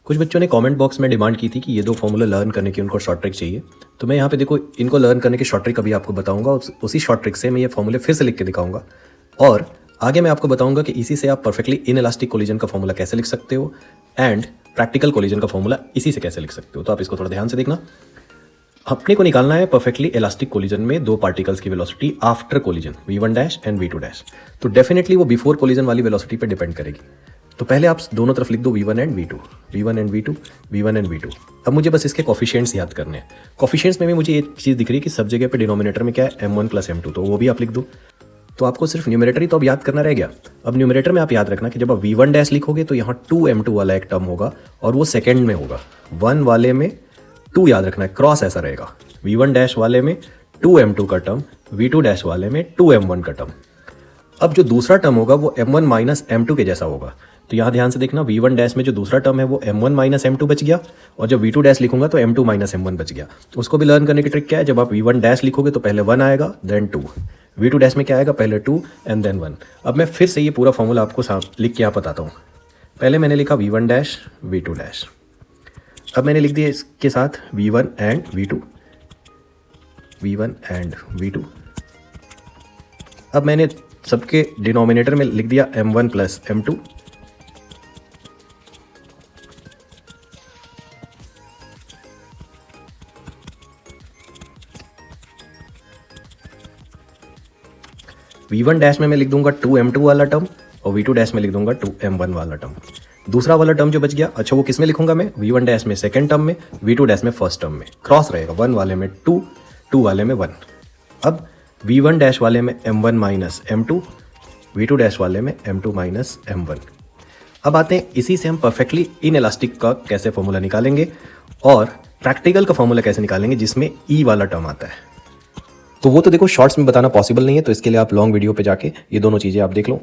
कुछ बच्चों ने कमेंट बॉक्स में डिमांड की थी कि ये दो फॉर्मूला लर्न करने की उनको शॉर्ट ट्रिक चाहिए। तो मैं यहाँ पे देखो इनको लर्न करने की शॉर्ट ट्रिक अभी आपको बताऊंगा। उसी शॉर्ट ट्रिक से मैं ये फॉर्मूले फिर से लिख के दिखाऊंगा और आगे मैं आपको बताऊंगा कि इसी से आप परफेक्टली इनइलास्टिक कोलिजन का फॉर्मूला कैसे लिख सकते हो एंड प्रैक्टिकल कोलिजन का फॉर्मूला इसी से कैसे लिख सकते हो। तो आप इसको थोड़ा ध्यान से देखना। अपने को निकालना है परफेक्टली इलास्टिक कोलिजन में दो पार्टिकल्स की velocity after collision v1 dash and v2 dash. तो डेफिनेटली वो बिफोर कोलिजन वाली वेलोसिटी पे डिपेंड करेगी। तो पहले आप दोनों तरफ लिख दो v1 and v2, v1 and v2, v1 and v2। अब मुझे बस इसके कोफिशिएंट्स याद करने हैं। कोफिशिएंट्स में भी मुझे एक चीज़ दिख रही है कि सब जगह पे डिनोमिनेटर में क्या है m1 प्लस m2, तो वो भी आप लिख दो। तो आपको सिर्फ न्यूमरेटर ही तो अब याद करना रह गया। अब न्यूमरेटर में आप याद रखना कि जब आप v1 डैश लिखोगे तो यहाँ 2m2 वाला एक टर्म होगा और वो सेकेंड में होगा। 1 वाले में 2 याद रखना है, क्रॉस ऐसा रहेगा। v1 डैश वाले में 2m2 का टर्म, v2 डैश वाले में 2m1 का टर्म। अब जो दूसरा टर्म होगा वो m1 माइनस m2 के जैसा होगा। तो यहाँ ध्यान से देखना, v1 डैश में जो दूसरा टर्म है वो m1 माइनस m2 बच गया और जब v2 डैश लिखूंगा तो m2 माइनस m1 बच गया। उसको भी लर्न करने की ट्रिक क्या है, जब आप v1 डैश लिखोगे तो पहले 1 आएगा देन 2, v2 डैश में क्या आएगा, पहले 2 एंड देन 1। अब मैं फिर से ये पूरा फॉर्मूला आपको लिख के यहाँ बताता हूँ। पहले मैंने लिखा v1 डैश v2 डैश, अब मैंने लिख दिया इसके साथ v1 and v2, v1 and v2। अब मैंने सबके डिनोमिनेटर में लिख दिया m1 plus m2, v1 dash में मैं लिख दूंगा 2m2 वाला टर्म और v2 डैश में लिख दूंगा 2m1 वाला टर्म। दूसरा वाला टर्म जो बच गया, अच्छा वो किस में लिखूंगा मैं, v1 डैश में सेकंड टर्म में, v2 डैश में फर्स्ट टर्म में, क्रॉस रहेगा। 1 वाले में 2, 2 वाले में 1। अब v1 डैश वाले में m1 minus m2, v2 dash वाले में m2 माइनस m1। अब आते हैं इसी से हम परफेक्टली इनइलास्टिक का कैसे फॉर्मूला निकालेंगे और प्रैक्टिकल का फॉर्मूला कैसे निकालेंगे जिसमें ई वाला टर्म आता है। तो वो तो देखो शॉर्ट्स में बताना पॉसिबल नहीं है, तो इसके लिए आप लॉन्ग वीडियो पे जाके ये दोनों चीज़ें आप देख लो।